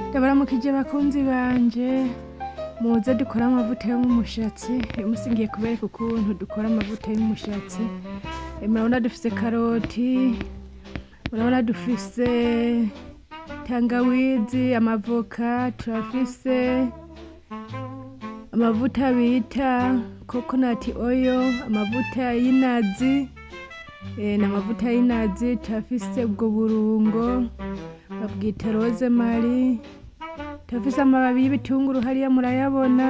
ndabaramukije bakunzi banje muze dukora amavuta yo mu mushatsi umunsi ngiye kubereka ukuntu dukora amavuta yo mu mushatsi murabona dufise karoti murabona dufise tangawizi amavoka turafise amavuta bita coconut oil amavuta y'inazi n'amavuta y'inazi turafise ubwo burungo babwita rosemary turafise amababi y'ibitunguru hariya murayabona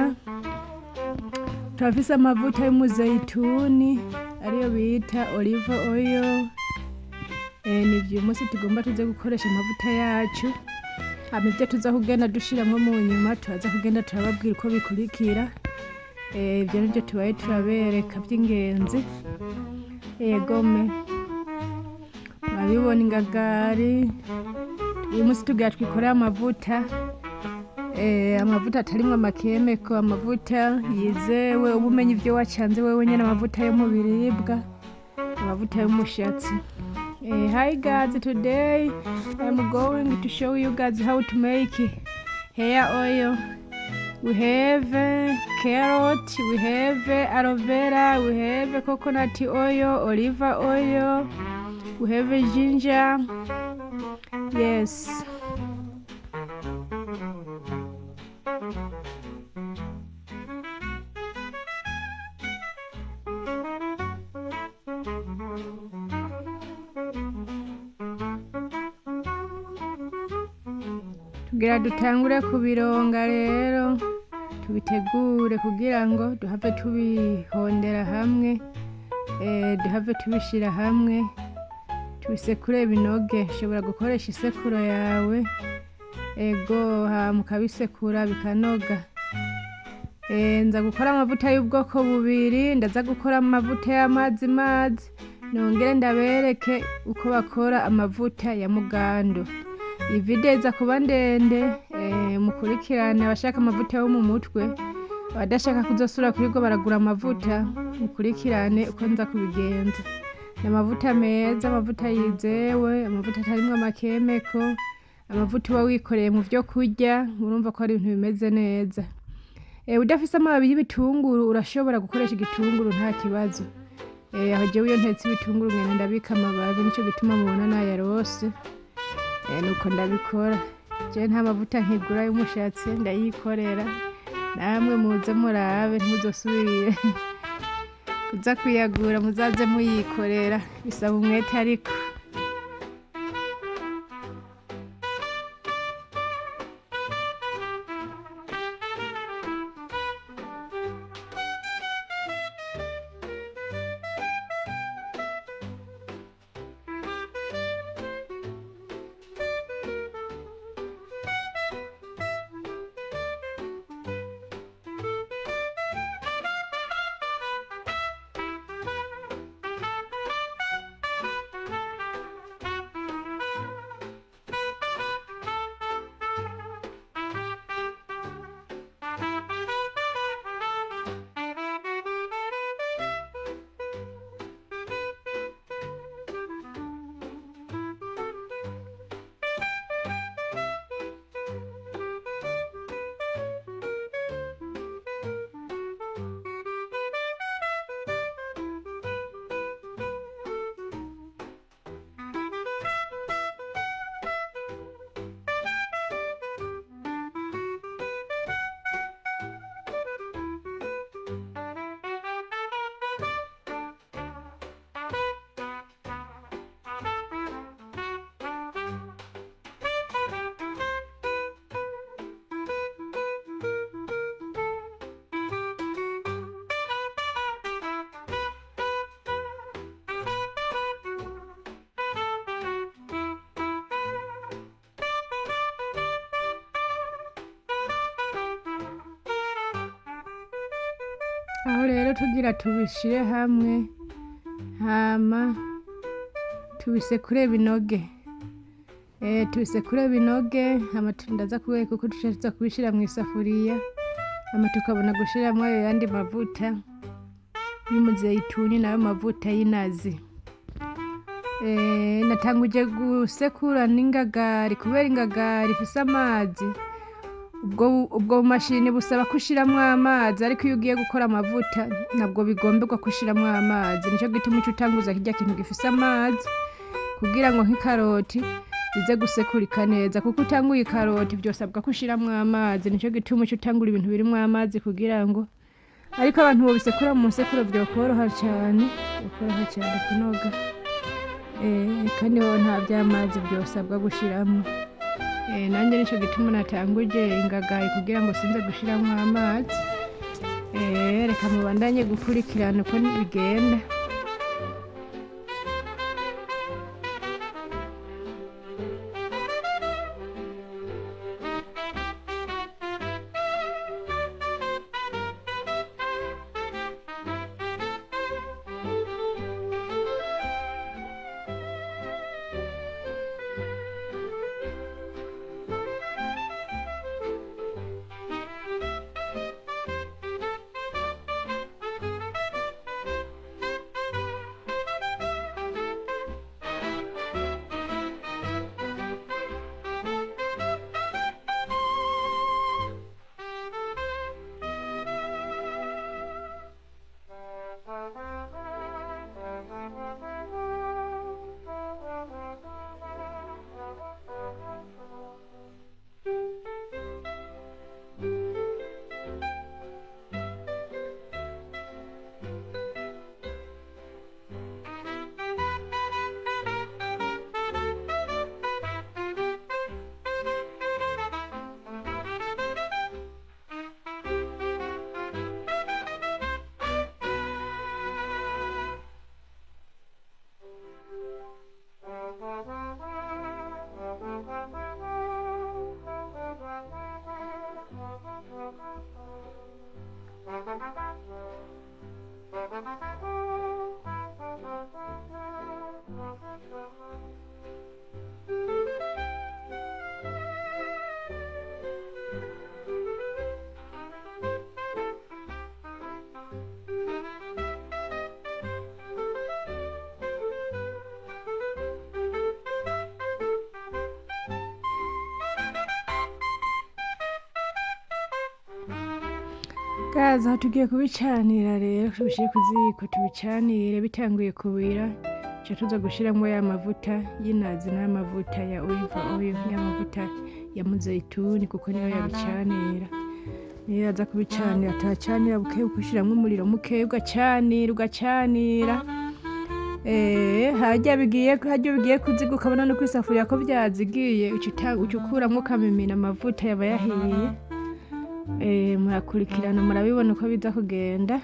turafise amavuta y'umuzayituni ariyo bita olive oil nivyo umunsi tugomba tuze gukoresha amavuta yacu ivyo tuza kugenda dushiramwo mu nyuma turaza kugenda turababwira uko bikurikira ivyo nivyo tubaye turabereka vy'ingenzi gome murabibona ingagari uyu munsi tugira twikoreye amavuta atarimwo amakemiko amavuta yizewe uba umenya ivyo wacanze wewe nyene amavuta yo mu biribwa amavuta y'umushatsi hi guys, today I'm going to show you guys how to make hair oil. We have carrot, we have aloe vera, we have coconut oil, olive oil, we have ginger. Yes. Tugira dutangure kubironga rero tubitegure kugira ngo duhave tubihondera hamwe duhave tubishira hamwe tubisekure binoge ushobora gukoresha isekuro yawe mukabisekura bikanoga nza gukora amavuta y'ubwoko bubiri ndaza gukora amavuta y'amazi nongere ndabereke uko bakora amavuta ya mugando. Iyi video iza kuba ndende mukurikirane abashaka amavuta yo mu mutwe abadashaka kuzosura kurigo baragura amavuta mukurikirane uko nza kubigenza. N'amavuta meza amavuta yizewe amavuta atarimwo amakemiko amavuta uba wikoreye mu vyo kurya urumva ko ari ibintu bimeze neza. Udafise amababi y'ibitunguru urashobora gukoresha igitunguru nta kibazo. Aho jewe iyo ntetse ibitunguru ngene ndabika amababi nico gituma mubona nayarose. Nuko ndabikora je nta mavuta nkigura y'umushatsi ndayikorera namwe muze murabe ntuzosubire kuza kuyagura muzaze muyikorera bisaba umwete ariko aho rero tugira tubishire hamwe hama tubisekure binoge tubisekure binoge hama ndaza kubereka uko tuza kubishira mu isafuriya hama tukabona gushiramwo ayo yandi mavuta y'umuzeyituni nayo mavuta y'inazi natanguje gusekura n'ingagari kubera ingagari ifise amazi. Ubwo bumashini busaba ko ushiramwo amazi, ariko iyo ugiye gukora amavuta ntabwo bigomberwa ko ushiramwo amazi. Nico gituma uca utanguza kirya kintu gifise amazi kugira ngo nk'ikaroti zize gusekurika neza, kuko utanguye ikaroti vyosabwa ko ushiramwo amazi. Nico gituma uca utangura ibintu birimwo amazi kugira ngo, ariko abantu bobisekura mu nsekuro vyokoroha cane kunoga. Kandi ho nta vy'amazi vyosabwa gushiramwo. Nanje nico gituma natanguje ingagari kugira ngo sinze gushiramwo amazi. Reka mubandanye gukurikirana uko bigenda. Gaza tugiye kubicanira rero, tubishire ku ziko tubicanire. Bitanguye kubira ca tuza gushiramwo ya mavuta y'inazi n'amavuta ya olive oil, y'amavuta ya muzeyituni, kuko niyo yabicanira. Niyo aza kubicanira, atacanira bukebuke, ushiramwo umuriro mukeya ugacanira. Harya bigiye kuziga ukabona no kwisafuriya ko vyazigiye, uca ukuramwo ukamimina amavuta yaba yahiye. Murakurikirana murabibona uko biza kugenda.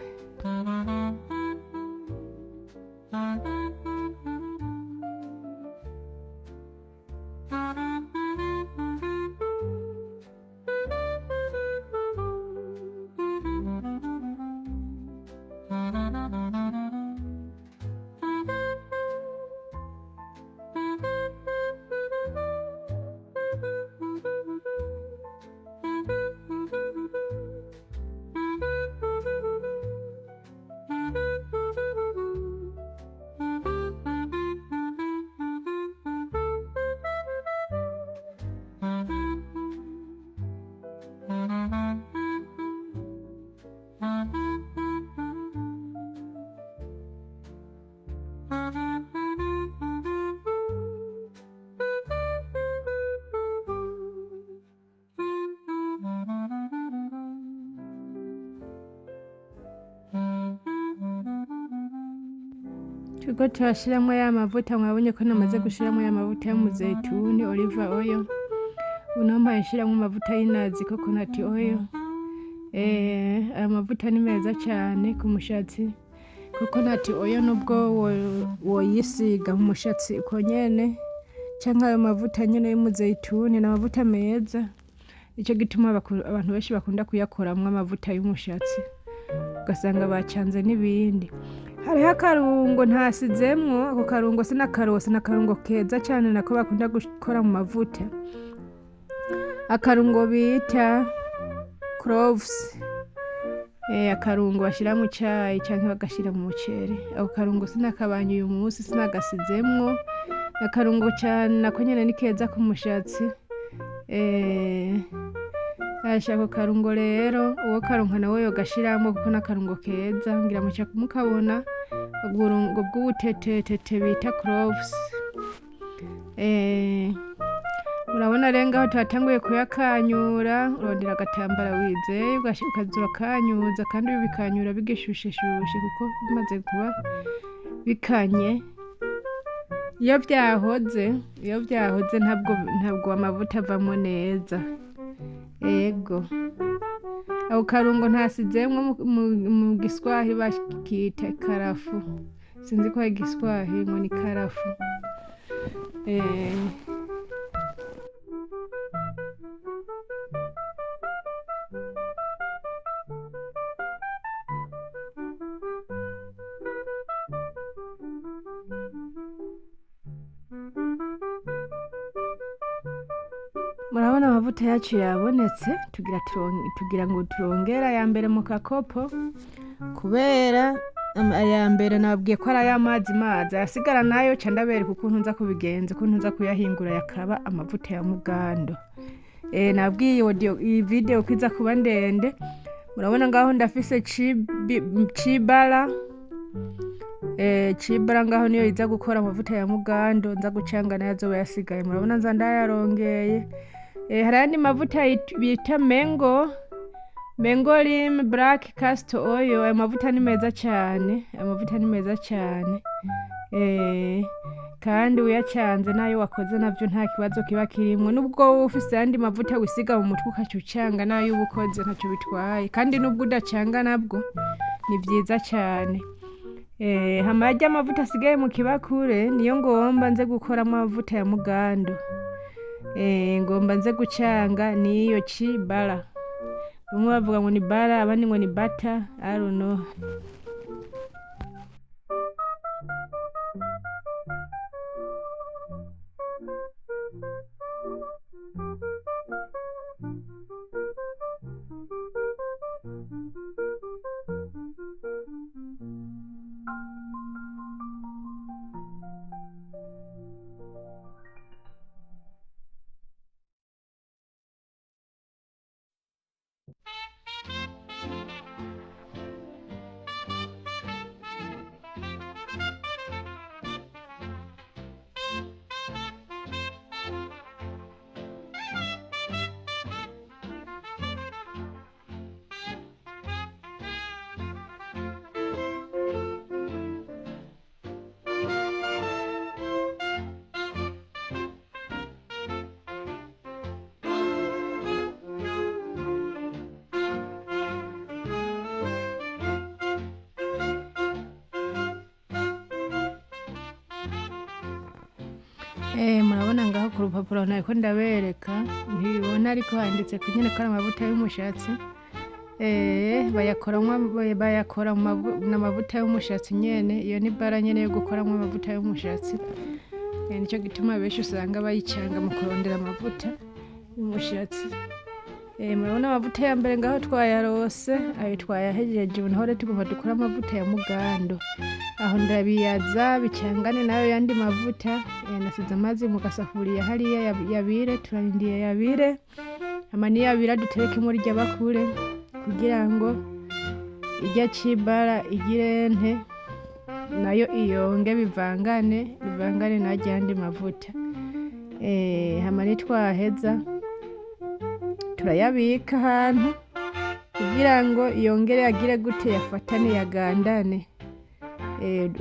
Turiko turashiramwo ya mavuta, mwabonye ko namaze gushiramwo ya mavuta ya muzeyituni olive oil. Unampaye nshiramwo amavuta y'inazi coconut oil. Aya mavuta ni meza cane ku mushatsi. Coconut oil nubwo woyisiga mu mushatsi uko nyene, canke ayo mavuta nyene y'umuzeyituni ni amavuta meza. Ico gituma abantu benshi bakunda kuyakoramwo amavuta y'umushatsi, ugasanga bacanze n'ibindi. Hariho akarungo ntasizemwo, ako karungo sinakarose, n'akarungo keza cane nako bakunda gukora mu mavuta. Akarungo bita cloves. akarungo bashira mu cayi canke bagashira mu muceri. Ako karungo sinakabanye uyu munsi sinagasizemwo, akarungo cane nako nyene ni keza ku mushatsi. Ako karungo rero uwo karonka nawe yogashiramwo kuko n'akarungo keza, ngira muca mukabona uburungo bw'ubutetetete bita cloves. Urabona rero ngaho twatanguye kuyakanyura, urondera agatambara wizeye ukaza urakanyuza, kandi bikanyura bigishushe kuko bimaze kuba bikanye. Iyo vyahoze ntabwo amavuta avamwo neza. Ego ako karungo ntasizemwo mu giswahili bakita karafu, sinzi ko ari giswahili ngo ni karafu. Murabona amavuta yacu yabonetse, tugira ngo turongera ya mbere mu kakopo, kubera aya mbere nababwiye ko ari ay'amazi ayasigara nayo ca ndabereka ukuntu nza kubigenza, ukuntu nza kuyahingura yakaba amavuta ya mugando. Nabwiye iyi video ko iza kuba ndende. Murabona ngaho ndafise cibara ngaho niyo iza gukora amavuta ya mugando, nza gucanga nayo azoba yasigaye. Murabona nza ndayarongeye. Hari ayandi mavuta bita mango rim black castor oil. Ayo mavuta ni meza cyane, kandi uyacanze nayo wakoze navyo nta kibazo kiba kirimwo. Nubwo ufise ayandi mavuta wisiga mu mutwe ukacucanga nayo ubukoze ntaco bitwaye, kandi nubwo udacanga nabwo ni vyiza cyane. Hama yarya amavuta asigaye mu kibakure niyo ngomba nze gukoramo amavuta ya mugando. Ngomba nze gucanga niyo cibara. Bamwe bavuga ngo ni bara, abandi ngo ni butter, I don't know. Murabona ngaho ku rupapuro nariko ndabereka, ntibibona ariko handitse ko nyene ko ari amavuta y'umushatsi. Bayakora n'amavuta y'umushatsi nyene. Iyo ni bara nyene yo gukoramwo amavuta y'umushatsi. Nico gituma benshi usanga bayicanga mu kurondera amavuta y'umushatsi. Murabona amavuta ya mbere ngaho twayarose, ayo twayahejeje, ubu naho rero tugomba dukora amavuta ya mugando. Aho ndabiyaza bicangane nayo yandi mavuta. Nasize amazi mu gasafuriya hariya yabire, turarindiye yabire. Hama niyabira dutereke muri rya bakure kugira ngo irya cibara igire nayo iyonge bivangane na ryandi mavuta. Hama nitwaheza turayabika ahantu kugira ngo yongere agire gute, yafatane, yagandane.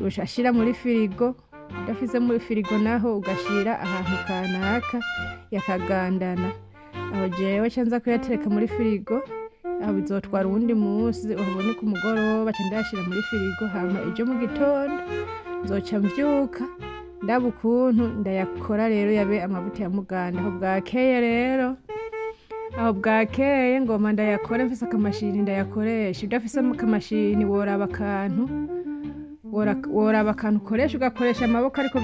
Ushashira muri firigo, udafise muri firigo naho ugashira ahantu kanaka yakagandana. Aho jewe canza kuyatereka muri firigo, aho bizotwara uwundi munsi, ubone ku mugoroba ca ndayashira muri firigo. Hama ejo mu gitondo nzoca mvyuka ndaba ukuntu ndayakora rero yabe amavuta ya muganda. Aho bwakeye ngoma ndayakora, mfise akamashini ndayakoresha. Udafise akamashini woraba akantu ukoresha, ugakoresha amaboko, ariko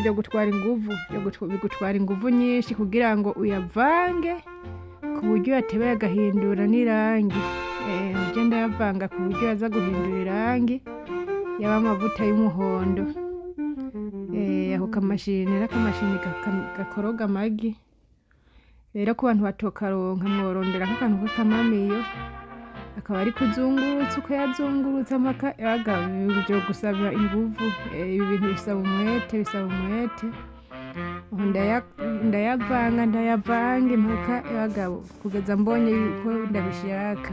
bigutwara inguvu nyinshi kugira ngo uyavange ku buryo yateba yagahindura n'irangi. nje ndayavanga ku buryo aza guhindura irangi yaba amavuta y'umuhondo. Ako kamashini n'akamashini gakoroga amagi, rero ku bantu batokaronka mworonderako akantu k'akamamiyo akaba ari kuzungurutsa ukayazungurutsa mpaka gusaba inguvu. Ibi bintu bisaba umwete aho ndayavanga mpaka kugeza mbonye yuko ndabishaka.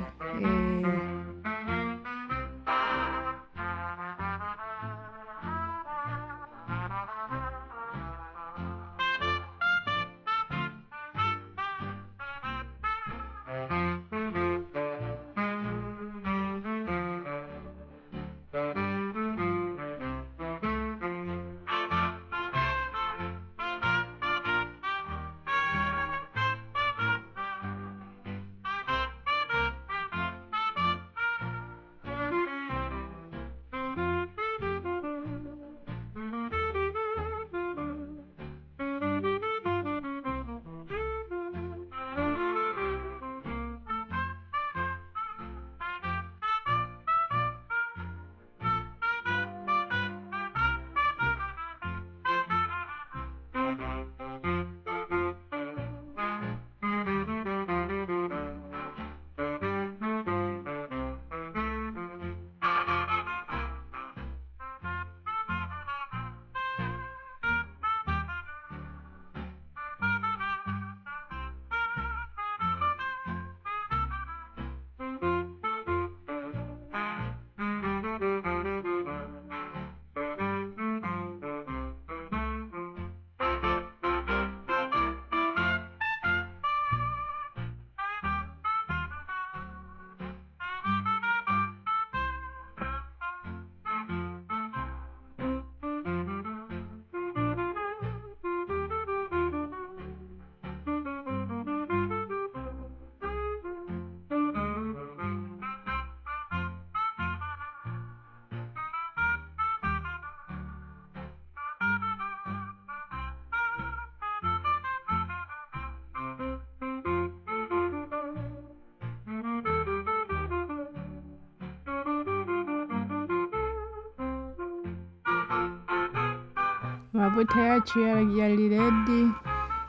Amavuta yacu yari redi,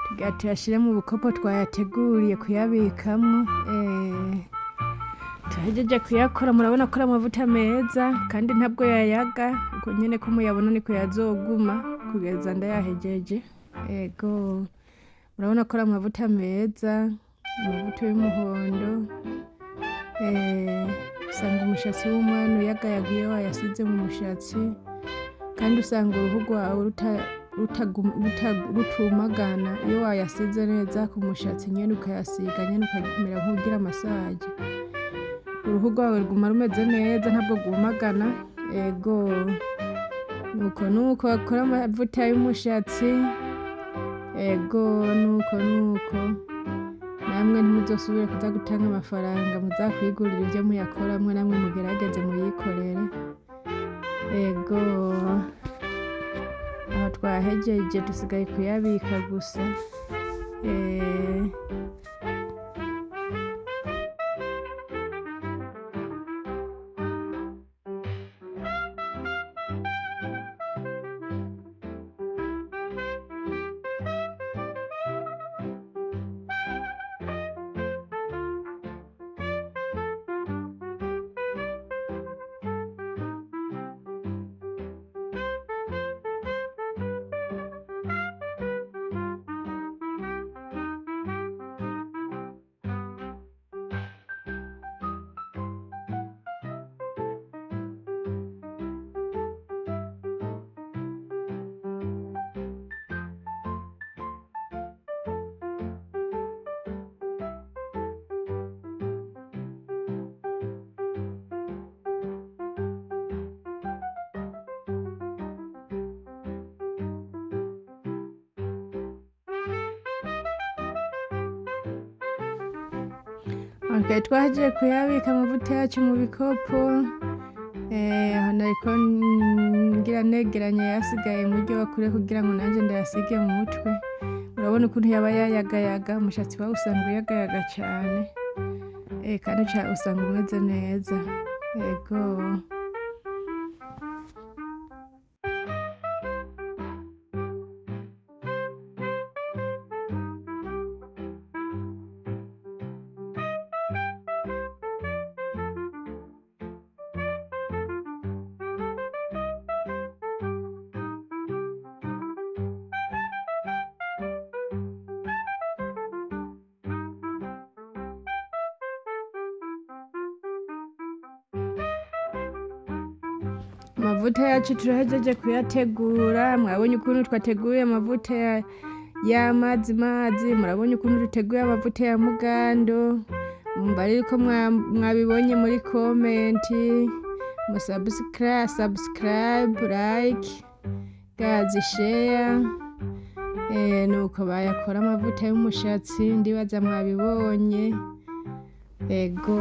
tugira tuyashire mu bukopo twayateguriye kuyabikamwo. Tuhejeje kuyakora murabona ko ari amavuta meza kandi ntabwo yayaga, uko nyene ko muyabona niko yazoguma kugeza ndayahejeje. Murabona ko ari amavuta meza, amavuta y'umuhondo. Usanga umushatsi w'umwana uyagayaga iyo wayasize mu mushatsi, kandi usanga uruhu rwawe rutumagana iyo wayasize neza ku mushatsi nyene ukayasiga nyene ukamera nk'ugira massage. Uruhu rwawe ruguma rumeze neza ntabwo rwumagana. Nuko bakora amavuta y'umushatsi. Nuko namwe ntimuzosubire kuza gutanga amafaranga, muzakwigurira ivyo muyakoramwo namwe mugerageze muyikorere. Aho twahejeje dusigaye kuyabika gusa. Twahejeje kuyabika amavuta yacu mu bikopo. Aho nariko ngira negeranya yasigaye mu ryo bakure kugira ngo nanje ndayasige mu mutwe. Urabona ukuntu yaba yayagayaga, umushatsi wawe usanga uyagayaga cane. kandi usanga umeze neza. Ego. Amavuta yacu turahejeje kuyategura, mwabonye ukuntu twateguye amavuta y'amazi, murabonye ukuntu duteguye amavuta ya mugando, mumbarire ko mwabibonye muri komenti, subscribe, like, gazi, share. Nuko bayakora amavuta y'umushatsi, ndibaza mwabibonye. Ego.